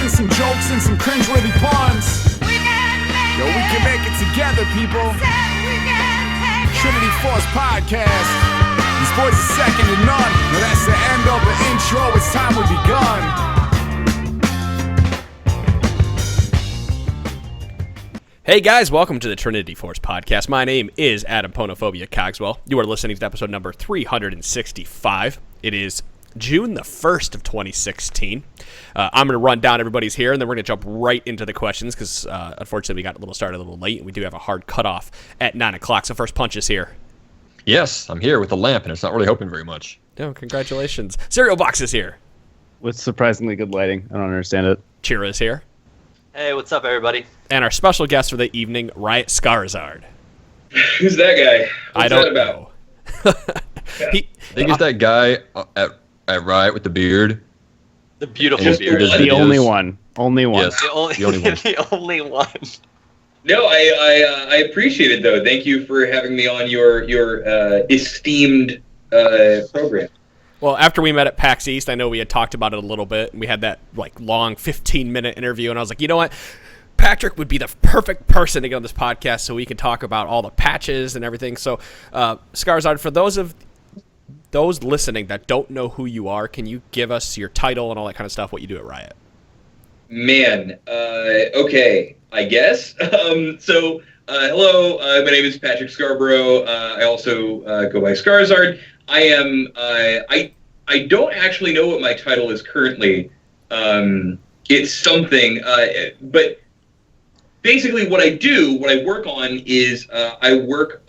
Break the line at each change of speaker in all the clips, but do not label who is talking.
funny, some jokes, and some cringeworthy puns. Yo, we can make it together, people. Trinity Force Podcast. These boys are second to none. Now that's the end of the intro. It's time we begun.
Hey guys, welcome to the Trinity Force Podcast. My name is Adam Ponophobia Cogswell. You are listening to episode number 365. It is June the 1st of 2016. I'm going to run down everybody's here, and then we're going to jump right into the questions because, unfortunately, we got started a little late, and we do have a hard cutoff at 9 o'clock. So first punch is here.
Yes, I'm here with the lamp, and it's not really helping very much.
Oh, congratulations. Cereal Box is here.
With surprisingly good lighting. I don't understand it.
Chira is here.
Hey, what's up, everybody?
And our special guest for the evening, Riot Scarizard.
Who's that guy? What's
I don't
that about?
know.
I think it's that guy at Riot with the beard.
The beautiful
Just
beard.
the
The only one. Only one.
Yes,
The only,
the only one.
the only one.
No, I appreciate it though. Thank you for having me on your esteemed program.
Well, after we met at PAX East, I know we had talked about it a little bit, and we had that long 15-minute interview, and I was like, you know what? Patrick would be the perfect person to get on this podcast so we can talk about all the patches and everything. So, Scarizard, for those listening that don't know who you are, can you give us your title and all that kind of stuff, what you do at Riot?
Man, okay, I guess. Hello, my name is Patrick Scarborough. I also go by Scarizard. I am. I don't actually know what my title is currently. It's something, but basically what I work on is I work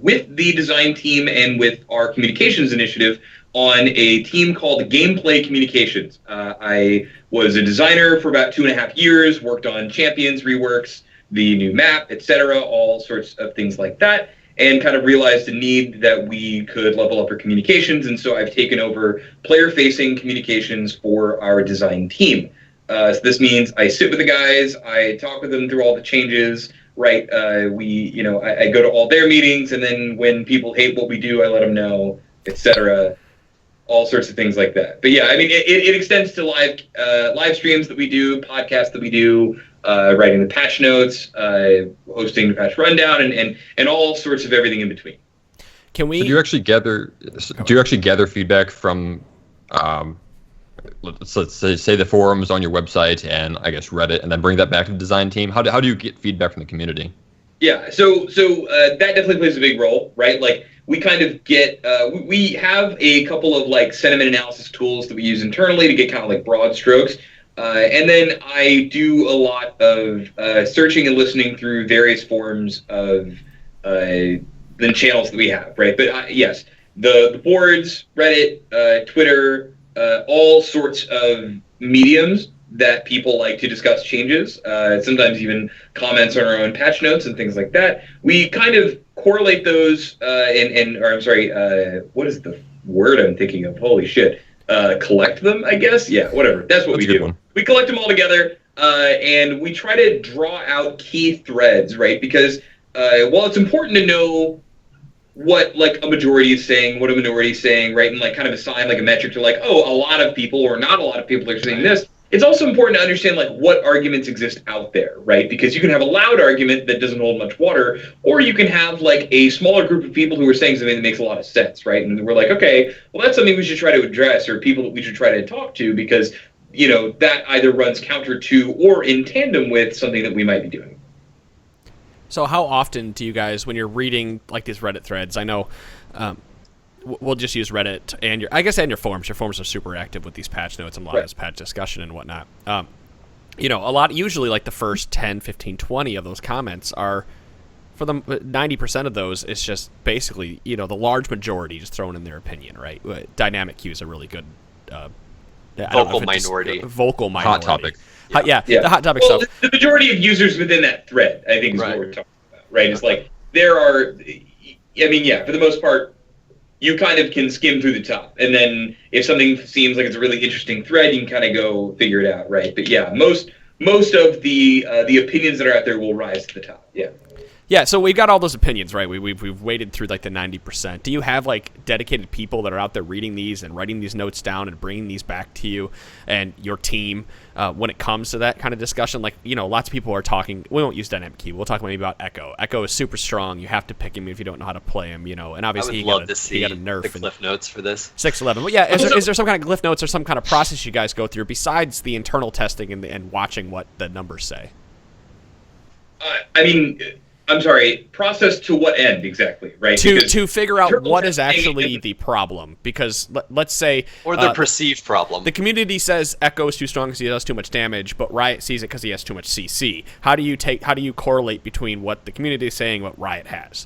with the design team and with our communications initiative on a team called Gameplay Communications. I was a designer for about 2.5 years, worked on Champions, reworks, the new map, etc., all sorts of things like that, and kind of realized the need that we could level up our communications, and so I've taken over player-facing communications for our design team. So this means I sit with the guys, I talk with them through all the changes, right? I go to all their meetings, and then when people hate what we do, I let them know, etc., all sorts of things like that. But yeah, I mean, it extends to live streams that we do, podcasts that we do, writing the patch notes, hosting the patch rundown, and all sorts of everything in between.
Can we?
So do you actually gather feedback from, let's say the forums on your website and I guess Reddit, and then bring that back to the design team? How do you get feedback from the community?
Yeah, so that definitely plays a big role, right? Like, we kind of get, we have a couple of sentiment analysis tools that we use internally to get kind of broad strokes. And then I do a lot of searching and listening through various forms of the channels that we have, right? But yes, the boards, Reddit, Twitter, all sorts of mediums that people like to discuss changes, sometimes even comments on our own patch notes and things like that. We kind of correlate those what is the word I'm thinking of? Holy shit. Collect them, I guess? Yeah, whatever. That's what we do. We collect them all together, and we try to draw out key threads, right? Because while it's important to know what a majority is saying, what a minority is saying, right? And kind of assign a metric to a lot of people or not a lot of people are saying this. It's also important to understand what arguments exist out there, right? Because you can have a loud argument that doesn't hold much water, or you can have a smaller group of people who are saying something that makes a lot of sense, right? And we're okay, well, that's something we should try to address, or people that we should try to talk to, because that either runs counter to or in tandem with something that we might be doing.
So how often do you guys, when you're reading these Reddit threads, I know we'll just use Reddit and your forums. Your forums are super active with these patch notes and a lot of this patch discussion and whatnot. Usually the first 10, 15, 20 of those comments are, for the 90% of those, it's just basically, the large majority just throwing in their opinion, right? Dynamic queue is a really good
Vocal minority.
Hot topic.
Yeah. The hot topic stuff.
The majority of users within that thread, I think, is what we're talking about, right? It's there are, for the most part, you kind of can skim through the top, and then if something seems like it's a really interesting thread, you can kind of go figure it out, right? But yeah, most of the opinions that are out there will rise to the top. Yeah.
Yeah, so we've got all those opinions, right? We've waded through like the 90%. Do you have like dedicated people that are out there reading these and writing these notes down and bringing these back to you and your team when it comes to that kind of discussion? Like, lots of people are talking. We won't use Dynamic Key. We'll talk maybe about Echo. Echo is super strong. You have to pick him if you don't know how to play him, and obviously
I would love to see
he got a nerf
the cliff notes for this.
611. But yeah, is there some kind of glyph notes or some kind of process you guys go through besides the internal testing and watching what the numbers say?
I'm sorry, process to what end exactly, right?
To figure out what is actually the problem. Because let's say...
Or the perceived problem.
The community says Echo is too strong because he does too much damage, but Riot sees it because he has too much CC. How do you correlate between what the community is saying and what Riot has?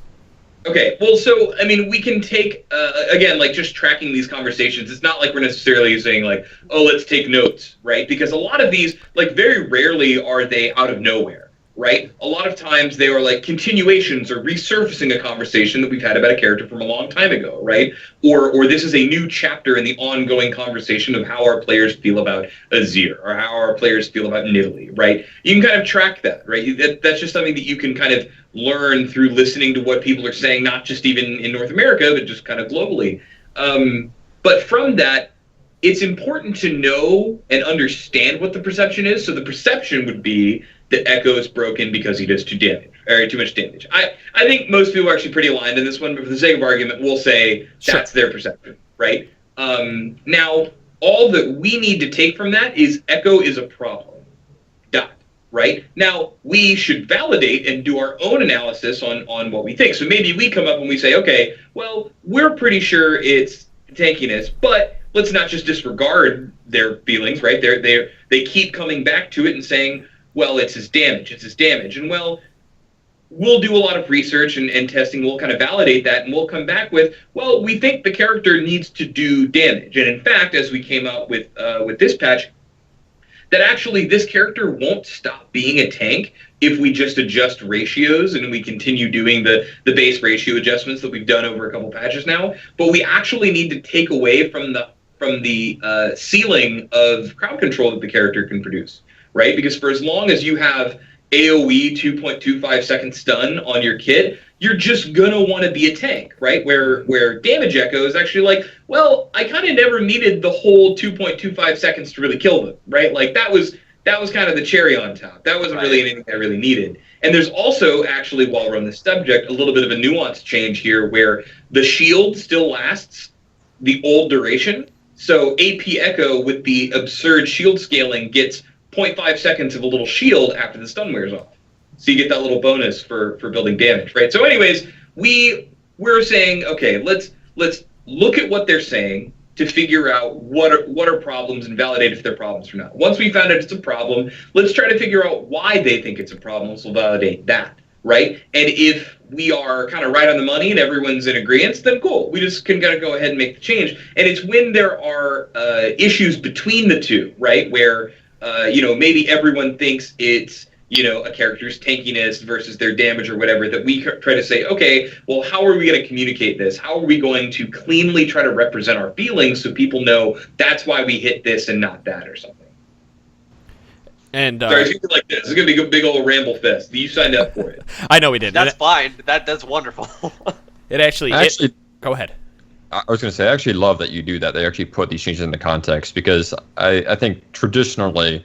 Okay, well, so, we can take, again, like, just tracking these conversations. It's not like we're necessarily saying, like, oh, let's take notes, right? Because a lot of these, like, very rarely are they out of nowhere. Right? A lot of times they are like continuations or resurfacing a conversation that we've had about a character from a long time ago, right? Or this is a new chapter in the ongoing conversation of how our players feel about Azir or how our players feel about Nidalee, right? You can kind of track that, right? That's just something that you can kind of learn through listening to what people are saying, not just even in North America, but just kind of globally. But from that, it's important to know and understand what the perception is. So the perception would be that Echo is broken because he does too much damage. I think most people are actually pretty aligned in this one, but for the sake of argument, we'll say that's their perception, right? Now, all that we need to take from that is Echo is a problem. Right? Now, we should validate and do our own analysis on what we think. So maybe we come up and we say, okay, well, we're pretty sure it's tankiness, but let's not just disregard their feelings, right? They keep coming back to it and saying, well, it's his damage. And, well, we'll do a lot of research and testing. We'll kind of validate that, and we'll come back with, well, we think the character needs to do damage. And, in fact, as we came out with this patch, that actually this character won't stop being a tank if we just adjust ratios and we continue doing the base ratio adjustments that we've done over a couple patches now. But we actually need to take away from the ceiling of crowd control that the character can produce. Right? Because for as long as you have AoE 2.25 second stun on your kit, you're just going to want to be a tank, right? Where Damage Echo is actually like, well, I kind of never needed the whole 2.25 seconds to really kill them, right? Like that was kind of the cherry on top. That wasn't really anything I really needed. And there's also actually, while we're on this subject, a little bit of a nuance change here where the shield still lasts the old duration. So AP Echo with the absurd shield scaling gets 0.5 seconds of a little shield after the stun wears off. So you get that little bonus for building damage, right? So anyways, we're saying, okay, let's look at what they're saying to figure out what are problems and validate if they're problems or not. Once we found out it's a problem, let's try to figure out why they think it's a problem, so we'll validate that, right? And if we are kind of right on the money and everyone's in agreement, then cool. We just can kind of go ahead and make the change. And it's when there are issues between the two, right, where maybe everyone thinks it's, a character's tankiness versus their damage or whatever, that we try to say, okay, well, how are we going to communicate this? How are we going to cleanly try to represent our feelings so people know that's why we hit this and not that or something?
And
sorry, it's like this. It's going to be a big old ramble fest. You signed up for it.
I know we did.
That's fine. That's wonderful.
It actually go ahead.
I was going to say, I actually love that you do that. They actually put these changes into context because I think traditionally,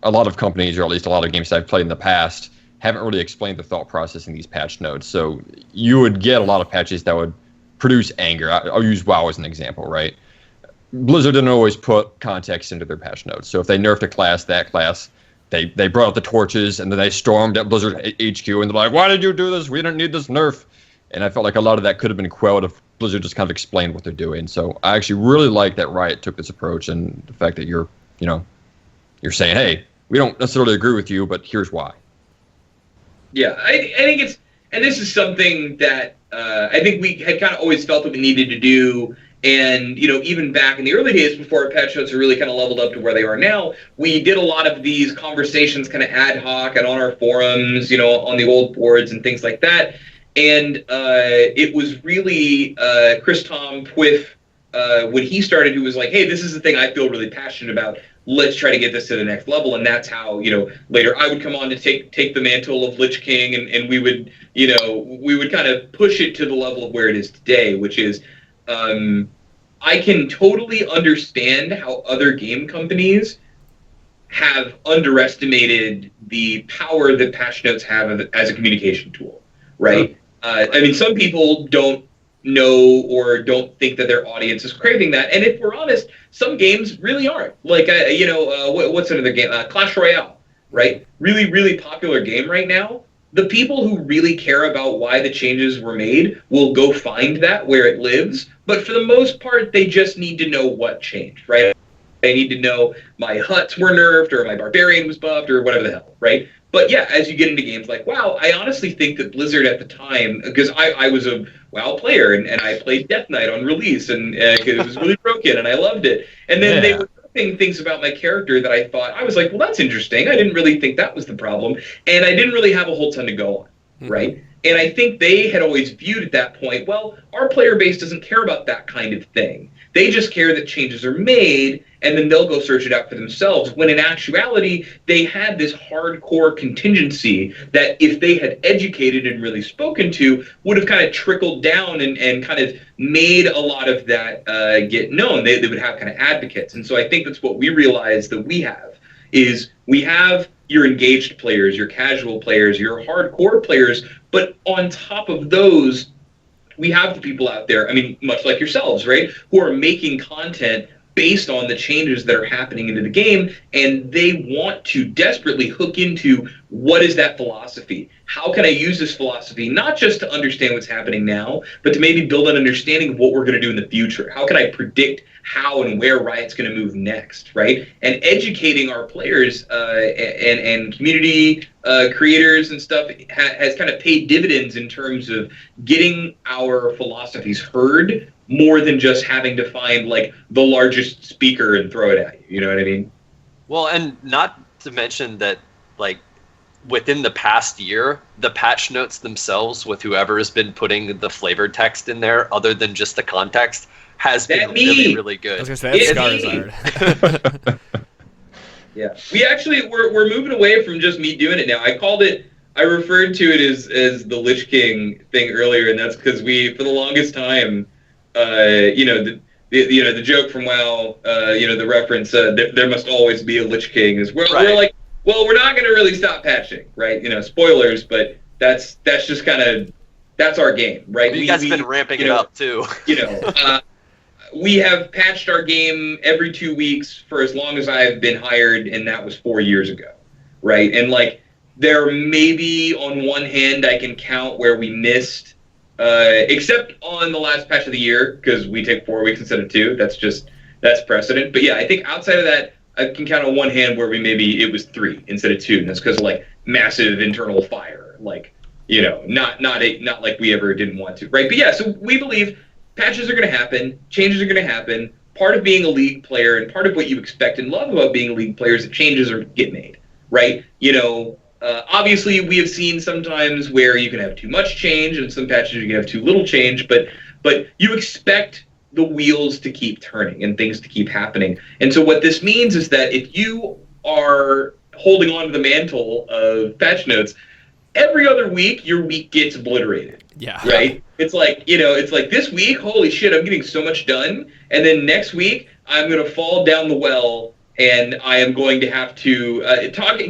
a lot of companies, or at least a lot of games that I've played in the past, haven't really explained the thought process in these patch notes. So you would get a lot of patches that would produce anger. I'll use WoW as an example, right? Blizzard didn't always put context into their patch notes. So if they nerfed a class, they brought out the torches, and then they stormed at Blizzard HQ, and they're like, why did you do this? We didn't need this nerf. And I felt like a lot of that could have been quelled if Blizzard just kind of explained what they're doing. So I actually really like that Riot took this approach, and the fact that you're saying, hey, we don't necessarily agree with you, but here's why.
Yeah, I think it's, and this is something that I think we had kind of always felt that we needed to do. And, even back in the early days before patch notes are really kind of leveled up to where they are now, we did a lot of these conversations kind of ad hoc and on our forums, on the old boards and things like that. And it was really Chris Tom Pwiff, when he started, who was like, hey, this is the thing I feel really passionate about. let's try to get this to the next level. And that's how, later I would come on to take the mantle of Lich King, and we would, we would kind of push it to the level of where it is today, which is, I can totally understand how other game companies have underestimated the power that patch notes have as a communication tool, right? I mean, some people don't know or don't think that their audience is craving that, and if we're honest, some games really aren't. Like, what's another game? Clash Royale, right? Really, really popular game right now. The people who really care about why the changes were made will go find that where it lives, but for the most part, they just need to know what changed, right? I need to know my huts were nerfed or my barbarian was buffed or whatever the hell, right? But yeah, as you get into games like WoW, I honestly think that Blizzard at the time, because I was a WoW player and I played Death Knight on release and it was really broken and I loved it. And then they were saying things about my character that I thought, I was like, well, that's interesting. I didn't really think that was the problem. And I didn't really have a whole ton to go on, right? And I think they had always viewed at that point, well, our player base doesn't care about that kind of thing. They just care that changes are made, and then they'll go search it out for themselves, when in actuality, they had this hardcore contingency that if they had educated and really spoken to, would have kind of trickled down and kind of made a lot of that get known. They would have kind of advocates. And so I think that's what we realized that we have, is we have your engaged players, your casual players, your hardcore players, but on top of those, we have the people out there, I mean, much like yourselves, right, who are making content based on the changes that are happening into the game, and they want to desperately hook into what is that philosophy? How can I use this philosophy, not just to understand what's happening now, but to maybe build an understanding of what we're going to do in the future? How can I predict how and where Riot's going to move next, right? And educating our players and community creators and stuff has kind of paid dividends in terms of getting our philosophies heard, more than just having to find like the largest speaker and throw it at you. You know what I mean?
Well, and not to mention that, like, within the past year, the patch notes themselves, with whoever has been putting the flavored text in there, other than just the context, has been really, really good.
I was gonna say that's Scarizard.
Yeah, we're moving away from just me doing it now. I referred to it as the Lich King thing earlier, and that's because for the longest time, the joke from WoW, the reference, there must always be a Lich King, is we're like, well, we're not going to really stop patching, right? Spoilers, but that's just kind of, that's our game, right?
You guys have been ramping it up too.
We have patched our game every 2 weeks for as long as I've been hired, and that was 4 years ago, right? And like, there maybe on one hand I can count where we missed, except on the last patch of the year, because we take 4 weeks instead of 2. That's precedent. But yeah, I think outside of that, I can count on one hand where it was 3 instead of 2, and that's because of like massive internal fire, like not like we ever didn't want to, right? But yeah, so we believe patches are going to happen, changes are going to happen. Part of being a League player and part of what you expect and love about being a League player is that changes get made, right? Obviously, we have seen sometimes where you can have too much change, and some patches you can have too little change, but you expect the wheels to keep turning and things to keep happening. And so what this means is that if you are holding on to the mantle of patch notes, every other week, your week gets obliterated.
Yeah.
Right? It's like, this week, holy shit, I'm getting so much done, and then next week, I'm going to fall down the well, and I am going to have to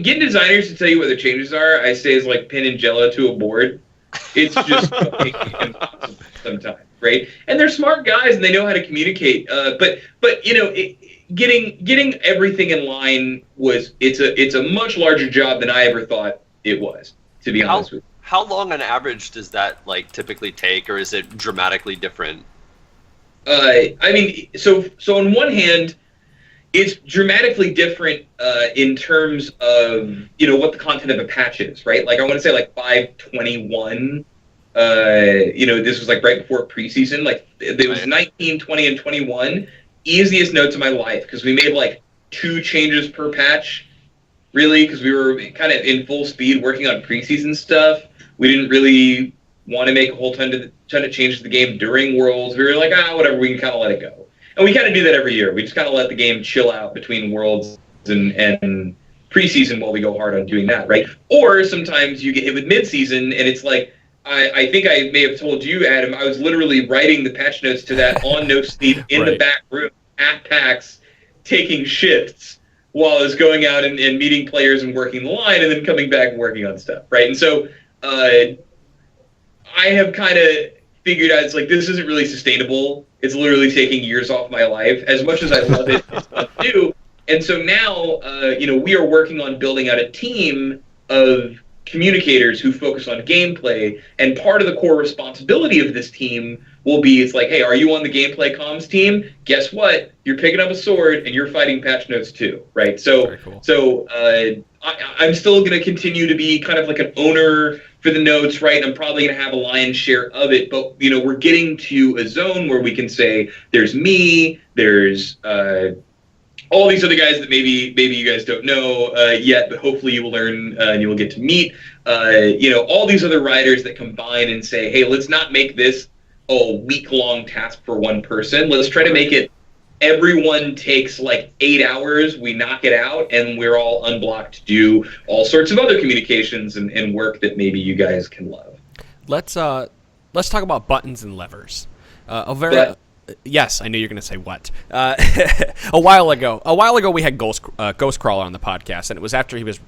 get designers to tell you what the changes are. I say is like pinning Jello to a board. It's just impossible sometimes, right? And they're smart guys and they know how to communicate. But getting everything in line it's a much larger job than I ever thought it was. To be honest with you.
How long on average does that like typically take, or is it dramatically different?
I mean, so on one hand, it's dramatically different in terms of, what the content of a patch is, right? Like, I want to say, like, 5.21, this was, like, right before preseason. Like, it was 19, 20, and 21. Easiest notes of my life, because we made, like, 2 changes per patch, really, because we were kind of in full speed working on preseason stuff. We didn't really want to make a whole ton of changes to the game during Worlds. We were like, whatever, we can kind of let it go. And we kind of do that every year. We just kind of let the game chill out between Worlds and preseason while we go hard on doing that, right? Or sometimes you get hit with midseason, and it's like, I think I may have told you, Adam, I was literally writing the patch notes to that on no sleep in the back room at PAX, taking shifts while I was going out and meeting players and working the line, and then coming back and working on stuff, right? And so I have kind of figured out, it's like, this isn't really sustainable. It's literally taking years off my life. As much as I love it, it's fun to do. And so now, we are working on building out a team of communicators who focus on gameplay, and part of the core responsibility of this team will be, it's like, hey, are you on the gameplay comms team? Guess what? You're picking up a sword and you're fighting patch notes too, right? So, cool. I'm still going to continue to be kind of like an owner for the notes, right? I'm probably going to have a lion's share of it, but we're getting to a zone where we can say, there's me, there's all these other guys that maybe you guys don't know yet, but hopefully you will learn and you will get to meet. All these other writers that combine and say, hey, let's not make this a week-long task for one person. Let's try to make it everyone takes like 8 hours, we knock it out, and we're all unblocked to do all sorts of other communications and work that maybe you guys can love.
Let's talk about buttons and levers. Yes, I knew you were going to say what. A while ago, we had Ghostcrawler on the podcast, and it was after he was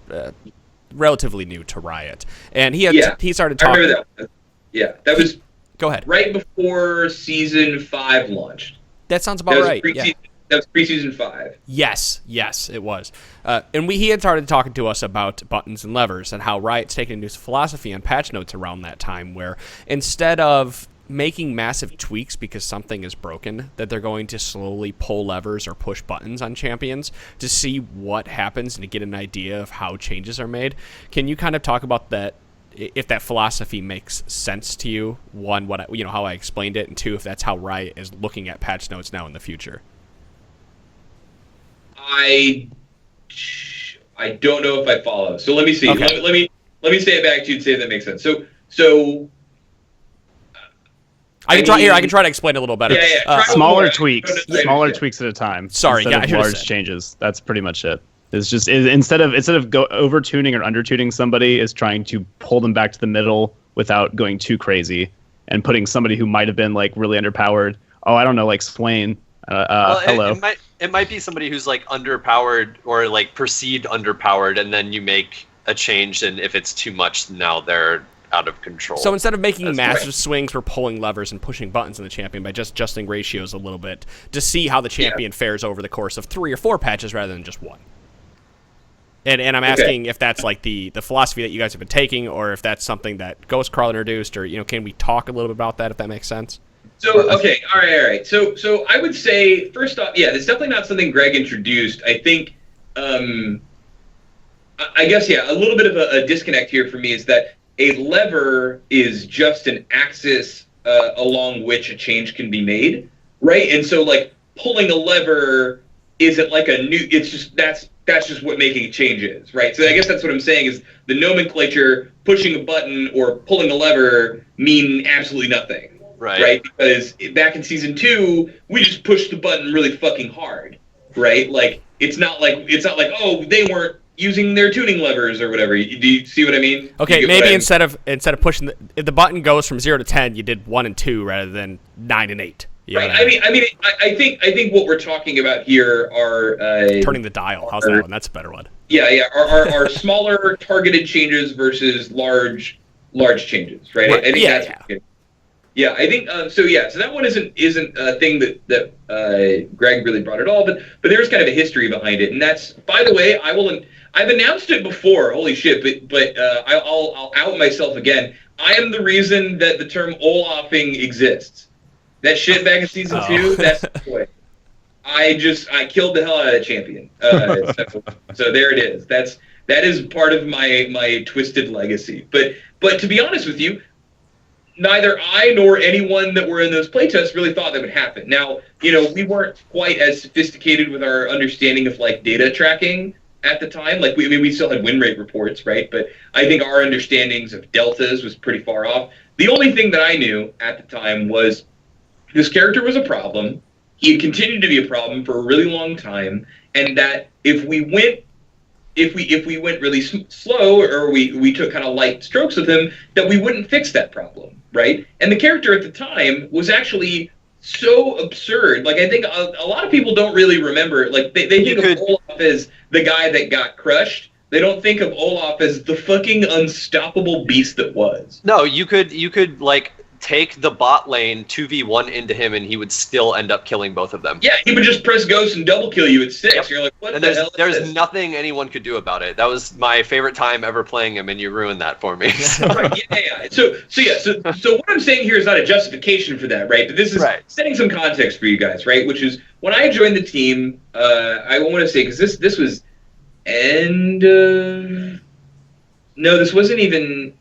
relatively new to Riot, and he started talking.
I remember that. Yeah, that was.
Go ahead.
Right before Season 5 launched.
That sounds about right.
That was pre-Season 5.
Yes, it was. And he had started talking to us about buttons and levers and how Riot's taken a new philosophy on patch notes around that time, where instead of making massive tweaks because something is broken, that they're going to slowly pull levers or push buttons on champions to see what happens and to get an idea of how changes are made. Can you kind of talk about that, if that philosophy makes sense to you? One, how I explained it, and two, if that's how Riot is looking at patch notes now in the future.
I don't know if I follow. So let me see. Okay. Let me say it back to you and see if that makes sense. So
I can try to explain it a little better.
Smaller tweaks at a time.
Sorry,
instead of large changes. That's pretty much it. It's just instead of over tuning or under tuning somebody, is trying to pull them back to the middle without going too crazy and putting somebody who might have been like really underpowered. Oh, I don't know, like Swain. Hello.
It might be somebody who's like underpowered or like perceived underpowered, and then you make a change, and if it's too much, now they're out of control.
So instead of making massive swings, we're pulling levers and pushing buttons in the champion by just adjusting ratios a little bit to see how the champion fares over the course of 3 or 4 patches rather than just one. And I'm asking if that's like the philosophy that you guys have been taking, or if that's something that Ghostcrawler introduced, or can we talk a little bit about that, if that makes sense?
So all right. So I would say, first off, it's definitely not something Greg introduced. I think, I guess a little bit of a disconnect here for me is that a lever is just an axis along which a change can be made, right? And so like pulling a lever isn't like a new. It's just that's just what making a change is, right? So I guess that's what I'm saying is the nomenclature, pushing a button or pulling a lever mean absolutely nothing. Right? Because back in Season 2, we just pushed the button really fucking hard, right? Like it's not like oh, they weren't using their tuning levers or whatever. Do you see what I mean?
Okay, maybe instead of pushing if the button goes from 0 to 10, you did 1 and 2 rather than 9 and 8.
Right. I think what we're talking about here are
turning the dial. How's that one? That's a better one.
Yeah. Are smaller targeted changes versus large changes, right? I think that's good. Yeah, I think so. Yeah, so that one isn't a thing that Greg really brought at all, but there's kind of a history behind it, and that's, by the way, I've announced it before. Holy shit! But I'll out myself again. I am the reason that the term Olafing exists. That shit back in Season 2. That's the point. I killed the hell out of that champion. So there it is. That is part of my twisted legacy. But to be honest with you, neither I nor anyone that were in those playtests really thought that would happen. Now, we weren't quite as sophisticated with our understanding of like data tracking at the time. Like we still had win rate reports, right? But I think our understandings of deltas was pretty far off. The only thing that I knew at the time was this character was a problem. He had continued to be a problem for a really long time, and that if we went really slow, or we took kind of light strokes with him, that we wouldn't fix that problem, right? And the character at the time was actually so absurd. Like, I think a lot of people don't really remember. Like, they think of Olaf as the guy that got crushed. They don't think of Olaf as the fucking unstoppable beast that was.
No, you could like take the bot lane 2v1 into him, and he would still end up killing both of them.
Yeah, he would just press ghost and double kill you at 6.
Yep.
You're like, what
and
the hell?
There's nothing anyone could do about it. That was my favorite time ever playing him, and you ruined that for me.
Right, yeah. So what I'm saying here is not a justification for that, right? But this is setting some context for you guys, right? Which is when I joined the team, I want to say, because this was no, this wasn't even.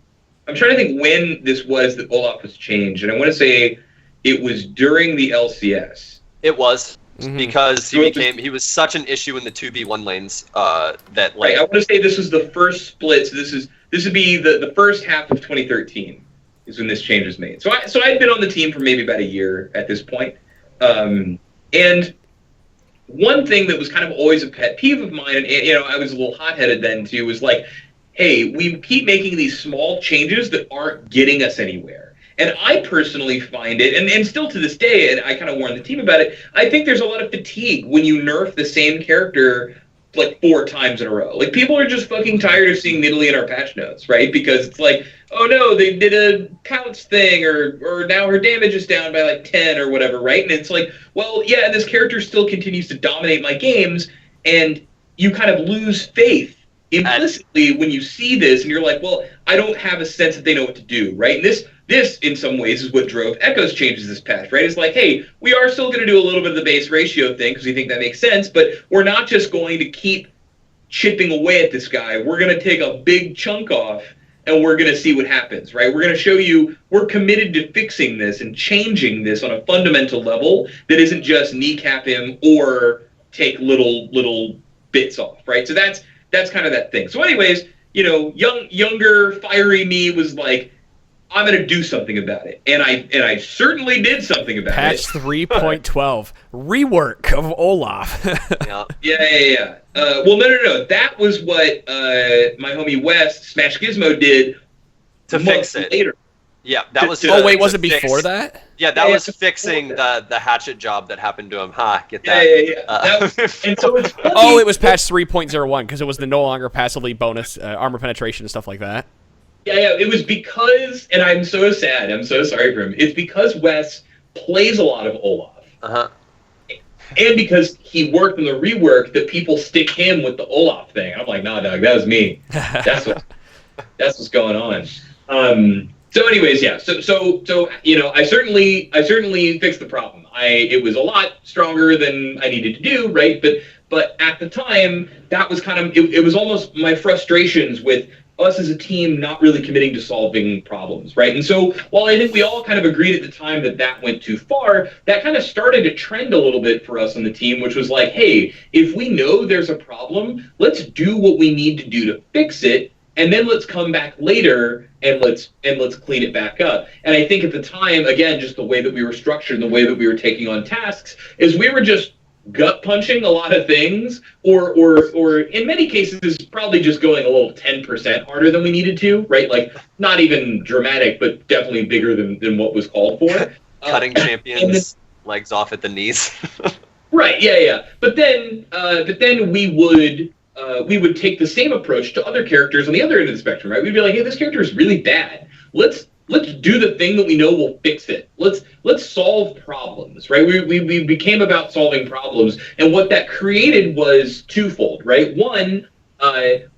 I'm trying to think when this was that Olaf was changed, and I want to say it was during the LCS.
It was, because he was such an issue in the 2v1 lanes that like.
Right, I want to say this was the first split. So this would be the first half of 2013 is when this change was made. So I'd been on the team for maybe about a year at this point, and one thing that was kind of always a pet peeve of mine, and I was a little hot-headed then too, was like, hey, we keep making these small changes that aren't getting us anywhere. And I personally find it, and still to this day, and I kind of warned the team about it, I think there's a lot of fatigue when you nerf the same character like 4 times in a row. Like, people are just fucking tired of seeing Nidalee in our patch notes, right? Because it's like, oh no, they did a pounce thing, or now her damage is down by like 10 or whatever, right? And it's like, well, yeah, this character still continues to dominate my games, and you kind of lose faith implicitly when you see this, and you're like, well, I don't have a sense that they know what to do, right? And this in some ways is what drove Echoes changes this patch, right? It's like, hey, we are still going to do a little bit of the base ratio thing because we think that makes sense, but we're not just going to keep chipping away at this guy. We're going to take a big chunk off, and we're going to see what happens, right? We're going to show you we're committed to fixing this and changing this on a fundamental level that isn't just kneecap him or take little bits off, right? So that's kind of that thing. So anyways, younger, fiery me was like, I'm going to do something about it. And I certainly did something about
Patch
it.
Patch 3.12, rework of Olaf.
Yeah. Well, no. That was what my homie West, Smash Gizmo, did
to fix it
later.
Yeah, that was.
Oh wait, was it before that?
Yeah, that was fixing the hatchet job that happened to him. Get that?
Yeah. And so it's funny.
Oh, it was patch 3.01 because it was the no longer passively bonus armor penetration and stuff like that.
Yeah. It was because, and I'm so sad. I'm so sorry for him. It's because Wes plays a lot of Olaf. And because he worked in the rework that people stick him with the Olaf thing. I'm like, nah, dog, that was me. That's what's going on. So anyways, yeah. So I certainly fixed the problem. It was a lot stronger than I needed to do, right? But at the time, that was kind of it was almost my frustrations with us as a team not really committing to solving problems, right? And so while I think we all kind of agreed at the time that went too far, that kind of started to trend a little bit for us on the team, which was like, hey, if we know there's a problem, let's do what we need to do to fix it. And then let's come back later and let's clean it back up. And I think at the time, again, just the way that we were structured and the way that we were taking on tasks, is we were just gut punching a lot of things, or in many cases probably just going a little 10% harder than we needed to, right? Like, not even dramatic, but definitely bigger than what was called for.
Cutting champions legs off at the knees.
Right. Yeah. But then we would take the same approach to other characters on the other end of the spectrum, right? We'd be like, hey, this character is really bad. Let's do the thing that we know will fix it. Let's solve problems, right? We became about solving problems, and what that created was twofold, right? One,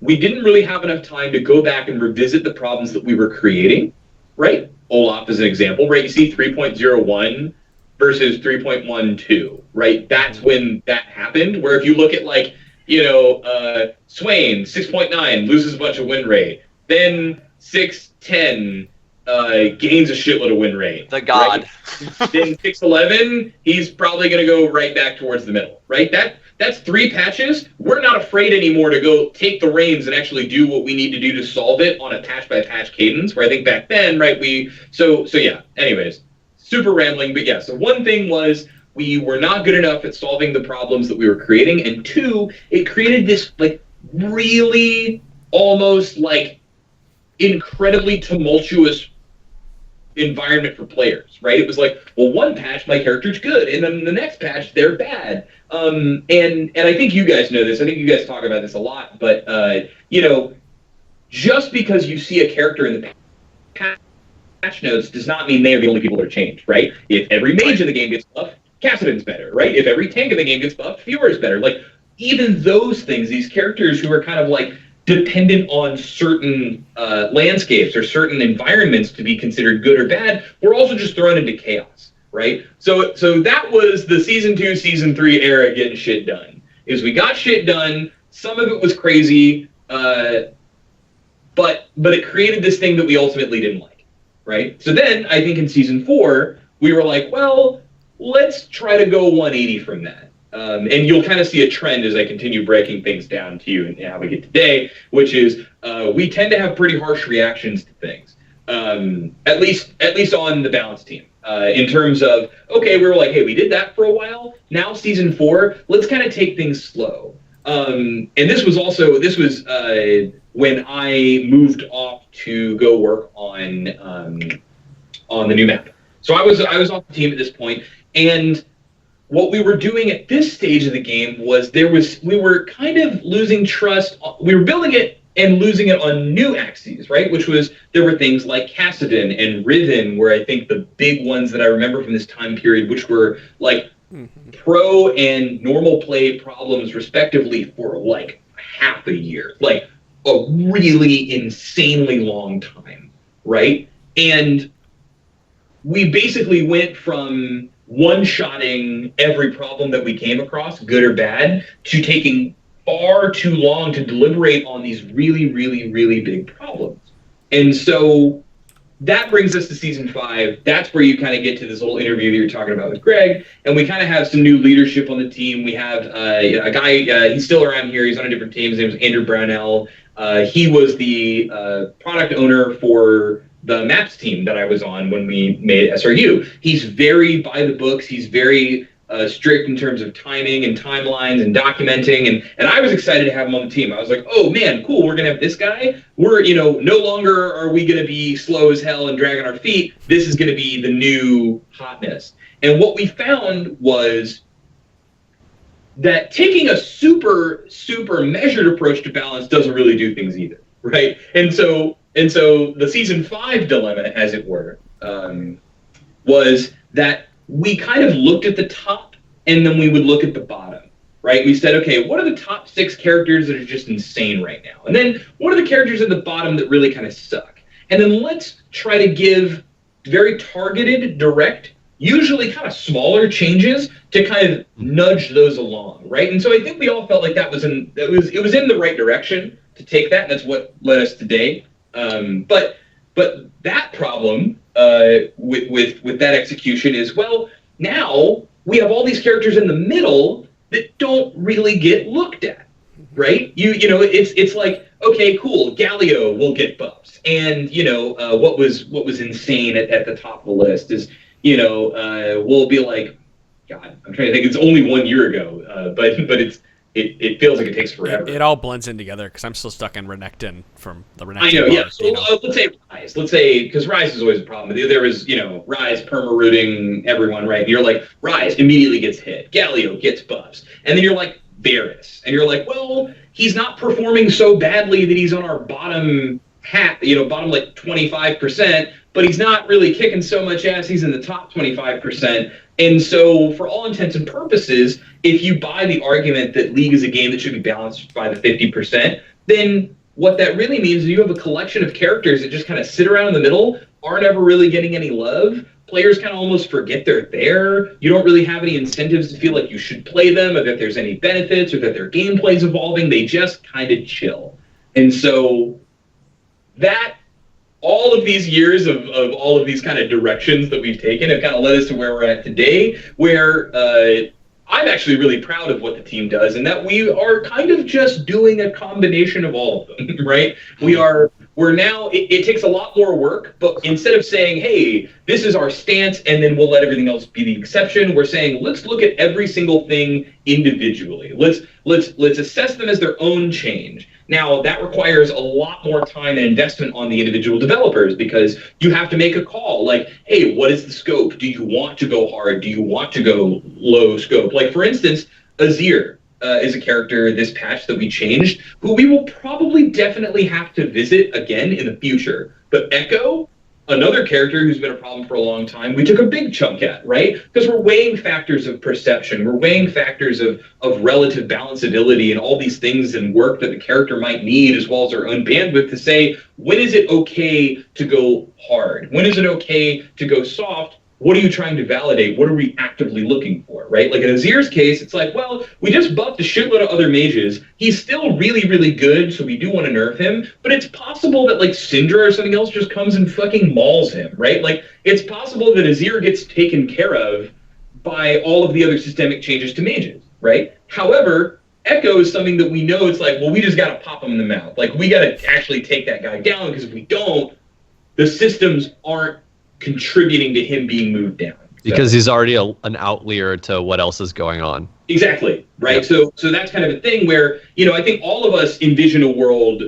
we didn't really have enough time to go back and revisit the problems that we were creating, right? Olaf is an example, right? You see 3.01 versus 3.12, right? That's when that happened, where if you look at Swain, 6.9, loses a bunch of win rate. Then 6.10 gains a shitload of win rate.
The god.
Right? Then 6.11, he's probably going to go right back towards the middle, right? That's 3 patches. We're not afraid anymore to go take the reins and actually do what we need to do to solve it on a patch-by-patch cadence, where I think back then, right, so yeah, anyways, super rambling, but yeah, so one thing was we were not good enough at solving the problems that we were creating, and 2, it created this like really almost like incredibly tumultuous environment for players, right? It was like, well, one patch my character's good, and then the next patch they're bad. And I think you guys know this. I think you guys talk about this a lot. But just because you see a character in the patch notes does not mean they are the only people that are changed, right? If every mage in the game gets buffed, Kassadin's better, right? If every tank in the game gets buffed, Fiora is better. Like even those things, these characters who are kind of like dependent on certain landscapes or certain environments to be considered good or bad, we're also just thrown into chaos, right? So that was the Season 2, Season 3 era getting shit done. Is we got shit done, some of it was crazy, but it created this thing that we ultimately didn't like, right? So then, I think in Season 4, we were like, well, let's try to go 180 from that. And you'll kind of see a trend as I continue breaking things down to you and how we get today, which is we tend to have pretty harsh reactions to things, at least on the balance team. In terms of, okay, we were like, hey, we did that for a while. Now Season 4, let's kind of take things slow. And this was when I moved off to go work on the new map. So I was off the team at this point, and what we were doing at this stage of the game was we were kind of losing trust. We were building it and losing it on new axes, right? Which was, there were things like Kassadin and Riven, where I think the big ones that I remember from this time period, which were like pro and normal play problems respectively for like half a year, like a really insanely long time, right? And we basically went from one-shotting every problem that we came across, good or bad, to taking far too long to deliberate on these really, really, really big problems. And so that brings us to Season 5. That's where you kind of get to this little interview that you're talking about with Greg, and we kind of have some new leadership on the team. We have a guy, he's still around here, he's on a different team, his name is Andrew Brownell. He was the product owner for the maps team that I was on when we made SRU. He's very by the books. He's very strict in terms of timing and timelines and documenting. And I was excited to have him on the team. I was like, oh man, cool. We're going to have this guy. We're, no longer are we going to be slow as hell and dragging our feet. This is going to be the new hotness. And what we found was that taking a super, super measured approach to balance doesn't really do things either, right? And so the Season 5 dilemma, as it were, was that we kind of looked at the top and then we would look at the bottom, right? We said, okay, what are the top 6 characters that are just insane right now? And then what are the characters at the bottom that really kind of suck? And then let's try to give very targeted, direct, usually kind of smaller changes to kind of nudge those along, right? And so I think we all felt like it was in the right direction to take that, and that's what led us today. But that problem with that execution is, well, now we have all these characters in the middle that don't really get looked at, right? It's like, okay, cool, Galio will get buffs, and what was insane at the top of the list is we'll be like, God, I'm trying to think. It's only 1 year ago, but it feels like it takes forever.
It all blends in together because I'm still stuck in Renekton from the Renekton.
I know, yeah. So let's say Rise. Let's say, because Rise is always a problem. There was, Rise perma-rooting everyone, right? And you're like, Rise immediately gets hit. Galio gets buffs. And then you're like, Varus. And you're like, well, he's not performing so badly that he's on our bottom bottom like 25%, but he's not really kicking so much ass. He's in the top 25%. And so for all intents and purposes, if you buy the argument that League is a game that should be balanced by the 50%, then what that really means is you have a collection of characters that just kind of sit around in the middle, aren't ever really getting any love. Players kind of almost forget they're there. You don't really have any incentives to feel like you should play them, or that there's any benefits, or that their gameplay's evolving. They just kind of chill. And so that all of these years of all of these kind of directions that we've taken have kind of led us to where we're at today, where I'm actually really proud of what the team does, and that we are kind of just doing a combination of all of them, right? We are where now it takes a lot more work, but instead of saying, hey, this is our stance and then we'll let everything else be the exception, we're saying, let's look at every single thing individually. Let's assess them as their own change. Now, that requires a lot more time and investment on the individual developers, because you have to make a call like, hey, what is the scope? Do you want to go hard? Do you want to go low scope? Like, for instance, Azir is a character this patch that we changed, who we will probably definitely have to visit again in the future. But Echo, another character who's been a problem for a long time, we took a big chunk at, right? Because we're weighing factors of perception, we're weighing factors of relative balanceability and all these things and work that the character might need, as well as our own bandwidth, to say, when is it okay to go hard? When is it okay to go soft? What are you trying to validate? What are we actively looking for, right? Like in Azir's case, it's like, well, we just buffed a shitload of other mages. He's still really, really good, so we do want to nerf him. But it's possible that like Syndra or something else just comes and fucking mauls him, right? Like it's possible that Azir gets taken care of by all of the other systemic changes to mages, right? However, Echo is something that we know it's like, well, we just got to pop him in the mouth. Like we got to actually take that guy down, because if we don't, the systems aren't contributing to him being moved down.
Because he's already an outlier to what else is going on.
Exactly, right? Yep. So that's kind of a thing where, I think all of us envision a world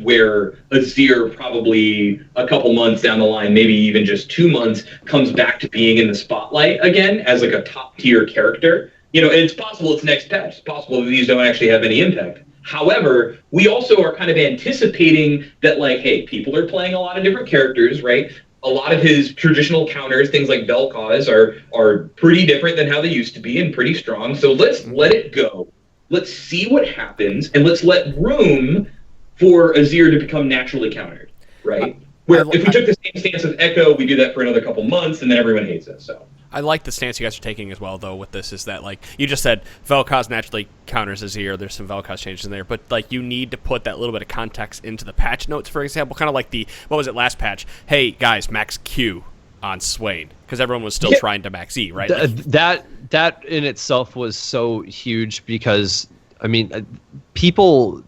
where Azir probably a couple months down the line, maybe even just 2 months, comes back to being in the spotlight again as like a top tier character. And it's possible it's next patch. It's possible that these don't actually have any impact. However, we also are kind of anticipating that, like, hey, people are playing a lot of different characters, right? A lot of his traditional counters, things like Vel'Koz, are pretty different than how they used to be and pretty strong. So let's let it go. Let's see what happens, and let's let room for Azir to become naturally countered, right? Where if we took the same stance of Echo, we do that for another couple months, and then everyone hates us. So
I like the stance you guys are taking as well, though, with this, is that, like, you just said Vel'Koz naturally counters Azir. There's some Vel'Koz changes in there, but, like, you need to put that little bit of context into the patch notes, for example, kind of like what was it, last patch? Hey, guys, max Q on Swain, because everyone was still trying to max E, right?
That in itself was so huge, because, I mean, people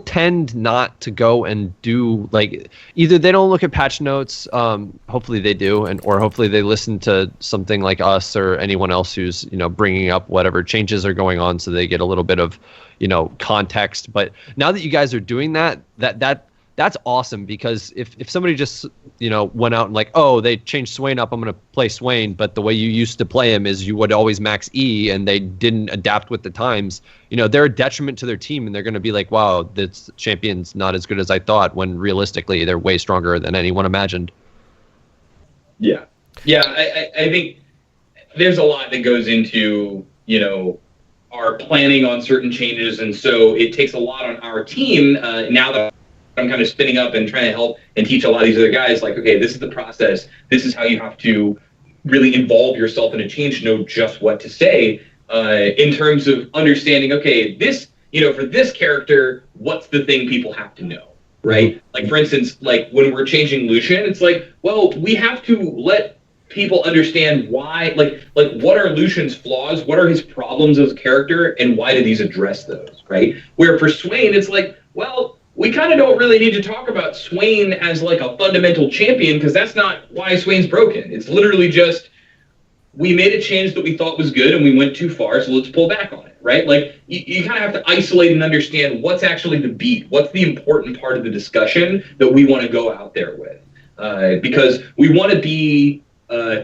tend not to go and do, like, either they don't look at patch notes, hopefully they do, or hopefully they listen to something like us or anyone else who's bringing up whatever changes are going on, so they get a little bit of context. But now that you guys are doing that's awesome, because if somebody just went out and like, oh, they changed Swain up, I'm going to play Swain, but the way you used to play him is you would always max E, and they didn't adapt with the times, they're a detriment to their team, and they're going to be like, wow, this champion's not as good as I thought, when realistically they're way stronger than anyone imagined.
Yeah, I think there's a lot that goes into our planning on certain changes, and so it takes a lot on our team now that I'm kind of spinning up and trying to help and teach a lot of these other guys, like, okay, this is the process. This is how you have to really involve yourself in a change to know just what to say in terms of understanding, okay, this, for this character, what's the thing people have to know, right? Like, for instance, like when we're changing Lucian, it's like, well, we have to let people understand why, like what are Lucian's flaws, what are his problems as a character, and why do these address those, right? Where for Swain, it's like, well, we kind of don't really need to talk about Swain as like a fundamental champion, because that's not why Swain's broken. It's literally just, we made a change that we thought was good and we went too far, so let's pull back on it, right? Like, you kind of have to isolate and understand what's actually the beat, what's the important part of the discussion that we want to go out there with. Because we want to be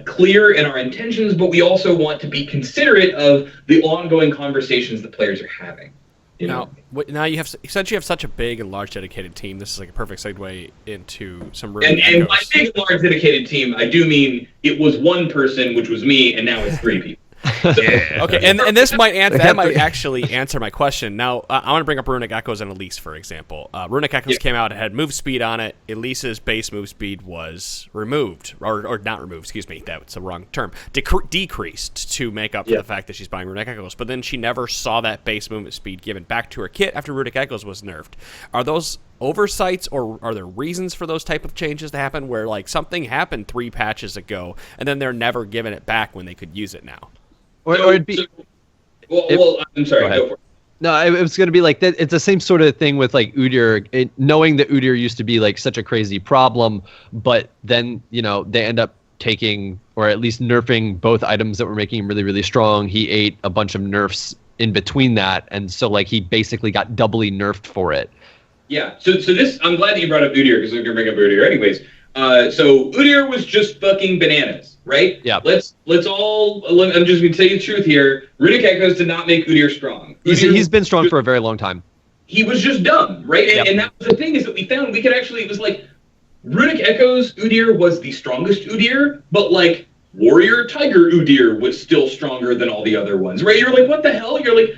clear in our intentions, but we also want to be considerate of the ongoing conversations that players are having.
Now since you have such a big and large dedicated team, this is like a perfect segue into some Runic Echoes.
And by big and large dedicated team, I do mean it was one person, which was me, and now it's 3 people.
Okay, and this might actually answer my question. Now, I want to bring up Runic Echoes and Elise, for example. Runic Echoes came out, it had move speed on it. Elise's base move speed was removed, or not removed, excuse me, that's the wrong term, decreased to make up for the fact that she's buying Runic Echoes. But then she never saw that base movement speed given back to her kit after Runic Echoes was nerfed. Are those oversights, or are there reasons for those type of changes to happen, where like something happened 3 patches ago and then they're never giving it back when they could use it now?
Well, I'm sorry. Go for it.
No, it was going to be like that. It's the same sort of thing with like Udyr, knowing that Udyr used to be like such a crazy problem, but then, they end up taking, or at least nerfing both items that were making him really, really strong. He ate a bunch of nerfs in between that. And so like he basically got doubly nerfed for it.
Yeah. So this, I'm glad that you brought up Udyr because we're going to bring up Udyr anyways. So Udyr was just fucking bananas, right?
Yeah.
I'm just going to tell you the truth here. Runic Echoes did not make Udyr strong.
He's been strong for a very long time.
He was just dumb, right?
Yep.
And that was the thing is that we found it was like Runic Echoes Udyr was the strongest Udyr, but like Warrior Tiger Udyr was still stronger than all the other ones, right? You're like, what the hell? You're like,